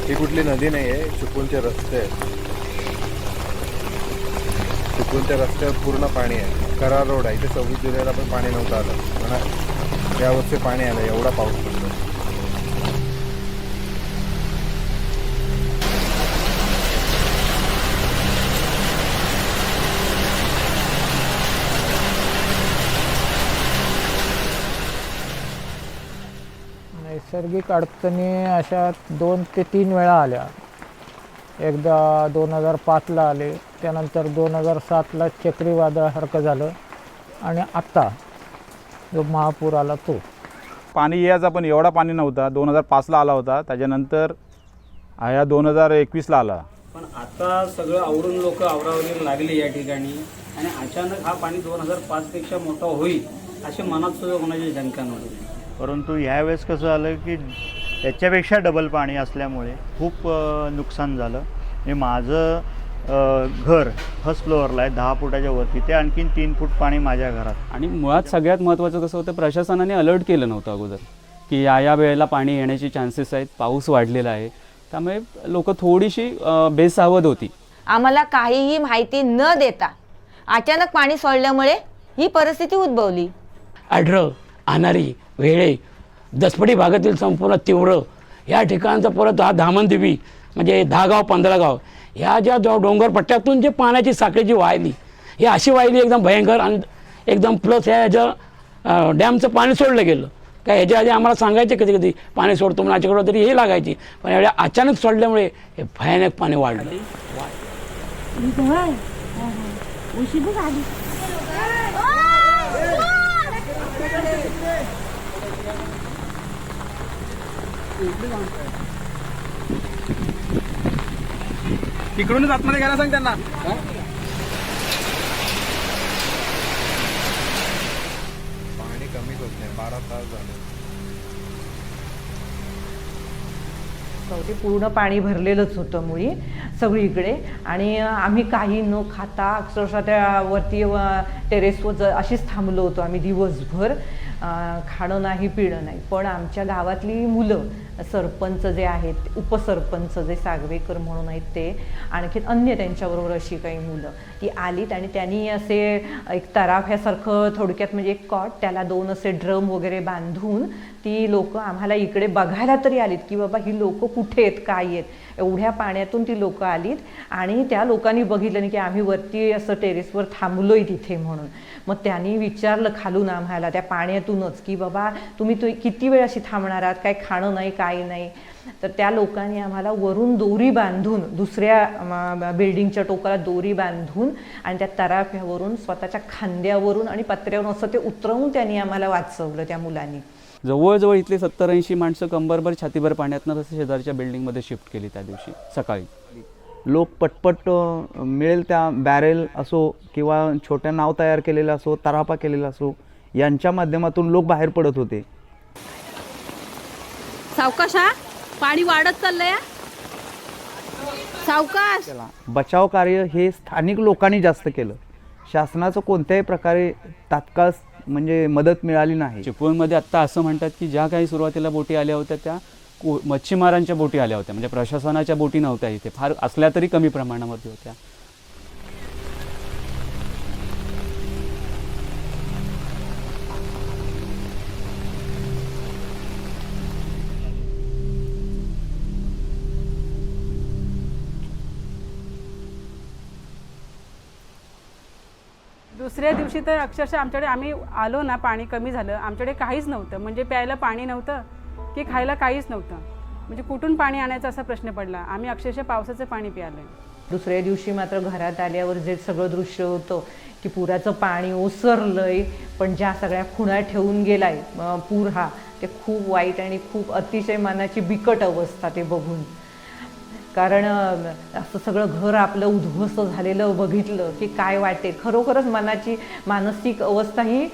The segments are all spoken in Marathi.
ही कुठली नदी नाही आहे, चिपळूणचे रस्ते आहेत. चिपळूणच्या रस्त्यावर पूर्ण पाणी आहे. करार रोड आहे, इथे 26 जुलैला पण पाणी नव्हतं आलं, पण यावर्षी पाणी आलं, एवढा पाऊस पडतो. नैसर्गिक अडचणी अशा 2 ते 3 वेळा आल्या. एकदा 2005ला आले, त्यानंतर 2007ला चक्रीवादळासारखं झालं, आणि आता जो महापूर आला तो. पाणी यायचा पण एवढा पाणी नव्हता. 2005ला आला होता, त्याच्यानंतर हा 2021ला आला. पण आता सगळं आवरून लोक आवरावरी लागली या ठिकाणी, आणि अचानक हा पाणी 2005पेक्षा मोठा होईल असे मनात सुद्धा होण्याची शंका नव्हती. परंतु ह्यावेळेस कसं झालं की त्याच्यापेक्षा डबल पाणी असल्यामुळे खूप नुकसान झालं. हे माझं घर फर्स्ट फ्लोअरला आहे, 10 फुटाच्या वरती, ते आणखीन 3 फूट पाणी माझ्या घरात. आणि मुळात सगळ्यात महत्त्वाचं कसं होतं, प्रशासनाने अलर्ट केलं नव्हतं अगोदर की या वेळेला पाणी येण्याची चान्सेस आहेत, पाऊस वाढलेला आहे. त्यामुळे लोक थोडीशी बेसावध होती. आम्हाला काहीही माहिती न देता अचानक पाणी सोडल्यामुळे ही परिस्थिती उद्भवली. आढळ, आनारी, वेळे, दसपडी भागातील संपूर्ण तीव्र या ठिकाणचा परत हा धामणदिवी म्हणजे 10 गाव 15 गाव ह्या ज्या डोंगर पट्ट्यातून जे पाण्याची साखळी जी वाहिली, ही अशी वाहिली एकदम भयंकर, आणि एकदम प्लस ह्या डॅमचं पाणी सोडलं गेलं. काय ह्याच्या आधी आम्हाला सांगायचे कधी कधी पाणी सोडतो म्हणून आजच्याकडं तरी हे लागायची, पण एवढ्या अचानक सोडल्यामुळे हे भयानक पाणी वाढलं. तिकडूनच आतमध्ये घ्यायला सांग त्यांना. पाणी कमीच होत नाही, 12 तास झाले. ते पूर्ण पाणी भरलेलंच होतं मुळी सगळीकडे, आणि आम्ही काही न खाता अक्षरशः त्या वरती टेरेसवर अशीच थांबलो होतो आम्ही दिवसभर. खाणं नाही, पिणं नाही. पण आमच्या गावातली मुलं, सरपंच जे आहेत, उपसरपंच जे सागवेकर म्हणून आहेत ते, आणखी अन्य त्यांच्याबरोबर अशी काही मुलं ती आलीत, आणि त्यांनी असे एक तराफ्यासारखं थोडक्यात म्हणजे एक कॉट, त्याला 2 असे ड्रम वगैरे बांधून ती लोक आम्हाला इकडे बघायला तरी आलीत की बाबा ही लोक कुठे आहेत, काय आहेत. एवढ्या पाण्यातून ती लोक आलीत, आणि त्या लोकांनी बघितलं नाही की आम्ही वरती असं टेरेसवर थांबलोय तिथे म्हणून. मग त्यांनी विचारलं खालून आम्हाला त्या पाण्यातूनच की बाबा तुम्ही किती वेळ अशी थांबणार आहात, काय खाणं नाही, काय नाही. तर त्या लोकांनी आम्हाला वरून दोरी बांधून, दुसऱ्या बिल्डिंगच्या टोकाला दोरी बांधून, आणि त्या तराफ्यावरून स्वतःच्या खांद्यावरून आणि पत्र्यावरून असं ते उतरवून त्यांनी आम्हाला वाचवलं त्या मुलांनी. जवळजवळ इथले 70-80 माणसं कंबरभर छातीभर पाण्यातनं तसं शेजारच्या बिल्डिंगमध्ये शिफ्ट केली त्या दिवशी सकाळी. लोक पटपट मिळेल त्या बॅरेल असो किंवा छोट्या नाव तयार केलेलं असो, तरापा केलेला असो, यांच्या माध्यमातून लोक बाहेर पडत होते. सावकाश, पाणी वाढत चाललंय, सावकाश. बचाव कार्य हे स्थानिक लोकांनी जास्त केलं. शासनाचं कोणत्याही प्रकारे तात्काळ म्हणजे मदत मिळाली नाही. चिपळूणमध्ये आत्ता असं म्हणतात की ज्या काही सुरुवातीला बोटी आल्या होत्या त्या मच्छीमारांच्या बोटी आल्या होत्या, म्हणजे प्रशासनाच्या बोटी नव्हत्या इथे, फार असल्या तरी कमी प्रमाणामध्ये होत्या. दुसऱ्या दिवशी तर अक्षरशः आमच्याकडे आम्ही आलो ना, पाणी कमी झालं, आमच्याकडे काहीच नव्हतं. म्हणजे प्यायला पाणी नव्हतं की खायला काहीच नव्हतं. म्हणजे कुठून पाणी आणायचा असा प्रश्न पडला. आम्ही अक्षरशः पावसाचं पाणी प्यायलं. दुसऱ्या दिवशी मात्र घरात आल्यावर जे सगळं दृश्य होतं की पुराचं पाणी ओसरलंय, पण ज्या सगळ्या खुणा ठेवून गेलाय पूर हा, ते खूप वाईट आणि खूप अतिशय मनाची बिकट अवस्था ते बघून. कारण असं सगळं घर आपलं उद्ध्वस्त झालेलं बघितलं की काय वाटते, खरोखरच मनाची मानसिक अवस्था ही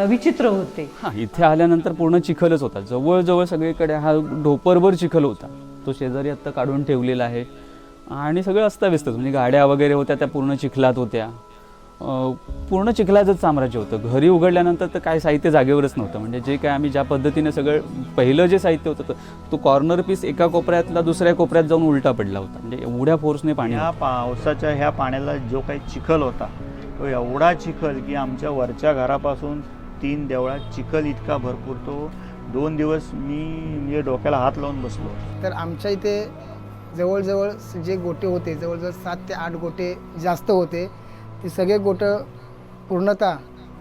विचित्र होते. हां, इथे आल्यानंतर पूर्ण चिखलच होता. जवळजवळ सगळीकडे हा ढोपरभर चिखल होता. तो शेजारी आत्ता काढून ठेवलेला आहे, आणि सगळं अस्ताव्यस्तच. म्हणजे गाड्या वगैरे होत्या त्या पूर्ण चिखलात होत्या. पूर्ण चिखलाचंच साम्राज्य होतं. घरी उघडल्यानंतर तर काय साहित्य जागेवरच नव्हतं. म्हणजे जे काय आम्ही ज्या पद्धतीने सगळं पहिलं जे साहित्य होतं तो कॉर्नर पीस एका कोपऱ्यातला दुसऱ्या कोपऱ्यात जाऊन उलटा पडला होता. म्हणजे एवढ्या फोर्सने पाणी ह्या पावसाच्या ह्या पाण्याला जो काही चिखल होता तो एवढा चिखल की आमच्या वरच्या घरापासून 3 देवळात चिखल इतका भरपूर. तो 2 दिवस मी म्हणजे डोक्याला हात लावून बसलो. तर आमच्या इथे जवळजवळ जे गोटे होते जवळजवळ 7 ते 8 गोटे जास्त होते. ते सगळे गोटं पूर्णतः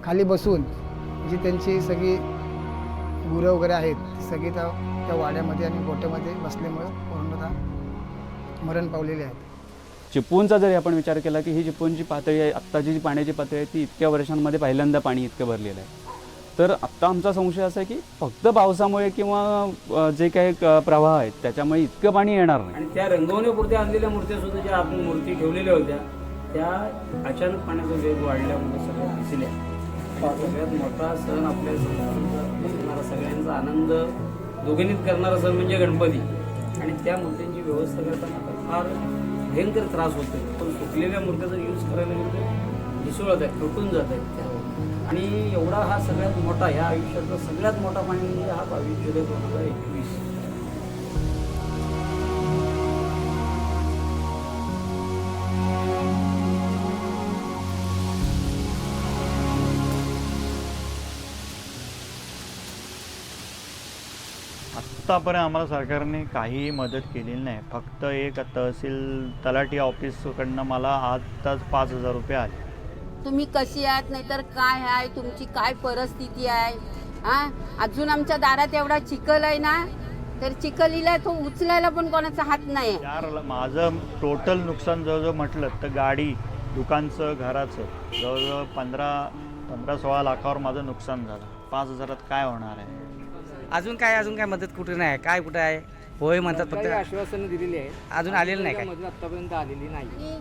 खाली बसून जी त्यांची सगळी गुरं वगैरे आहेत ती सगळी त्या वाड्यामध्ये आणि गोट्यामध्ये बसल्यामुळे पूर्णतः मरण पावलेले आहेत. चिपळूणचा जरी आपण विचार केला की ही चिपळूणची पातळी आहे, आत्ताची जी पाण्याची पातळी आहे ती इतक्या वर्षांमध्ये पहिल्यांदा पाणी इतकं भरलेलं आहे. तर आत्ता आमचा संशय असा आहे की फक्त पावसामुळे किंवा जे काही प्रवाह आहेत त्याच्यामुळे इतकं पाणी येणार नाही. आणि त्या रंगवण्यापुरत्या आणलेल्या मूर्त्या ज्या आपण मूर्ती ठेवलेल्या होत्या त्या अचानक पाण्याचा वेग वाढल्यामुळे सगळ्या दिसल्या. सगळ्यात मोठा सण आपल्या संस्कृतीचा सगळ्यांचा आनंद दोघांनीच करणारा सण म्हणजे गणपती. आणि त्या मूर्त्यांची व्यवस्था करताना आता फार भयंकर त्रास होतो. पण सुकलेल्या मूर्त्या जर यूज करायला गेलं तर ढिसळत आहेत, तुटून जात आहेत त्या. आणि एवढा हा सगळ्यात मोठा ह्या आयुष्यातला सगळ्यात मोठा पाणी म्हणजे हा 22 जुलै 2021. आत्तापर्यंत आम्हाला सरकारने काहीही मदत केलेली नाही. फक्त एक तलाठी ऑफिसकडनं मला आताच 5,000 रुपये आले. तुम्ही कशी आहात नाहीतर काय आहे, तुमची काय परिस्थिती आहे. हां, अजून आमच्या दारात एवढा चिखल आहे ना, तर चिखलीला तो उचलायला पण कोणाचा हात नाही. माझं टोटल नुकसान जवळजवळ म्हटलं तर गाडी, दुकानचं, घराचं जवळजवळ 15-16 लाखावर माझं नुकसान झालं. 5,000त काय होणार आहे. अजून काय मदत कुठे नाही, काय कुठे आहे. होय म्हणतात फक्त आश्वासनं दिलेली आहे, अजून आलेलं नाही. काय मदत आतापर्यंत आलेली नाही.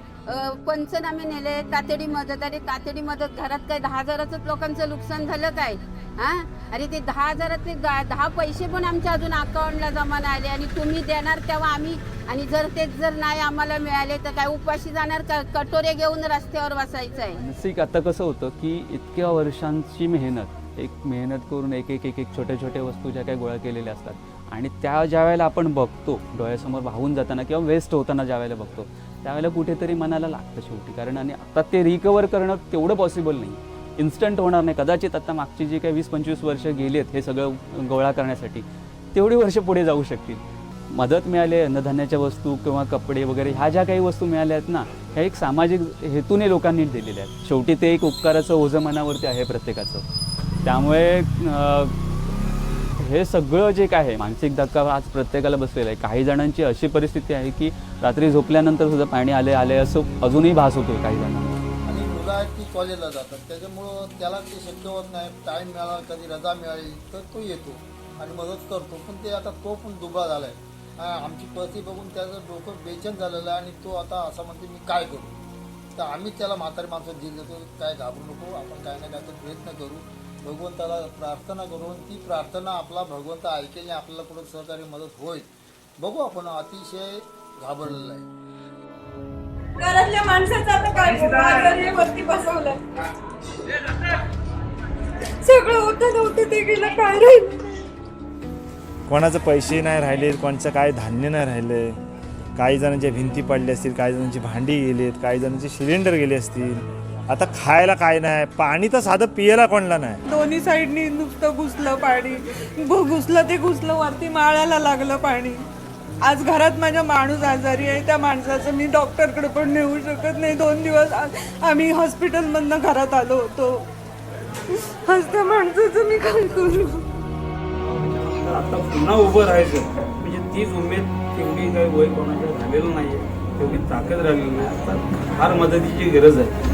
पंचनामे नेले, तातडी मदत आली. तातडी मदत घरात काय 10,000च लोकांचं नुकसान झालं काय. हां, अरे ते 10,000चे 10 पैसे पण आमच्या अजून अकाउंटला जमा नाही आले. आणि तुम्ही देणार तेव्हा आम्ही, आणि जर नाही आम्हाला मिळाले तर काय उपाशी जाणार का, कटोरे घेऊन रस्त्यावर बसायचं आहे. मानसिक आता कसं होतं की इतक्या वर्षांची मेहनत करून एक छोट्या वस्तू ज्या काही गोळा केलेल्या असतात आणि त्या ज्या वेळेला आपण बघतो डोळ्यासमोर वाहून जाताना किंवा वेस्ट होताना ज्या वेळेला बघतो त्यावेळेला कुठेतरी मनाला लागतं शेवटी. कारण आणि आता ते रिकवर करणं तेवढं पॉसिबल नाही, इन्स्टंट होणार नाही. कदाचित आता मागची जी काही 20-25 वर्ष गेली आहेत हे सगळं गोळा करण्यासाठी, तेवढी वर्ष पुढे जाऊ शकतील. मदत मिळाली, अन्नधान्याच्या वस्तू किंवा कपडे वगैरे ह्या ज्या काही वस्तू मिळाल्या आहेत ना, ह्या एक सामाजिक हेतूने लोकांनी दिलेल्या आहेत. शेवटी ते एक उपकाराचं ओझं मनावरती आहे प्रत्येकाचं. त्यामुळे हे सगळं जे काय आहे मानसिक धक्का आज प्रत्येकाला बसलेला आहे. काही जणांची अशी परिस्थिती आहे की रात्री झोपल्यानंतर सुद्धा पाणी आले असं अजूनही भास होतोय काही जणांना. आणि मुलं आहेत ती कॉलेजला जातात, त्याच्यामुळं त्याला ते शक्य होत नाही. टाईम मिळाला, कधी रजा मिळाली तर तो येतो आणि मदत करतो. पण ते आता तो पण दुबळा झाला आहे. आमची परिस्थिती बघून त्याचं डोकं बेचैन झालेलं आहे आणि तो आता असं म्हणते मी काय करू. तर आम्ही त्याला म्हातारी माणसं दिली देतो, काय घाबरू नको, आपण काय ना काय तर प्रयत्न करू, भगवंताला प्रार्थना करून ती प्रार्थना आपला भगवंत ऐकेल आणि आपल्याला पुढे सहकारी मदत होईल. बघू आपण अतिशय घाबरलेला आहे. घरातल्या माणसाचं आता काय वरती बसवलं, सगळं होतं नव्हतं ते गेलं, काय राहिलं. कोणाचे पैसे नाही राहिले, कोणाचं काय धान्य नाही राहिले. काही जणांच्या भिंती पडल्या असतील, काही जणांची भांडी गेलीत, काही जणांचे सिलेंडर गेले असतील. आता खायला काय नाही, पाणी तर साधं पियाला कोणला नाही. दोन्ही साईडनी नुसतं घुसलं पाणी, घुसलं ते घुसलं, वरती माळायला लागलं पाणी. आज घरात माझा माणूस आजारी आहे, त्या माणसाचं मी डॉक्टरकडे पण नेऊ शकत नाही. 2 दिवस आम्ही हॉस्पिटलमधनं घरात आलो होतो. आज त्या माणसाचं मी काय करू. आता पुन्हा उभं राहायचं म्हणजे तीच उमेद तेवढी काही वय कोणाच्या झालेलं नाही आहे, तेवढी ताकद राहिलेली नाही. आता फार मदतीची गरज आहे.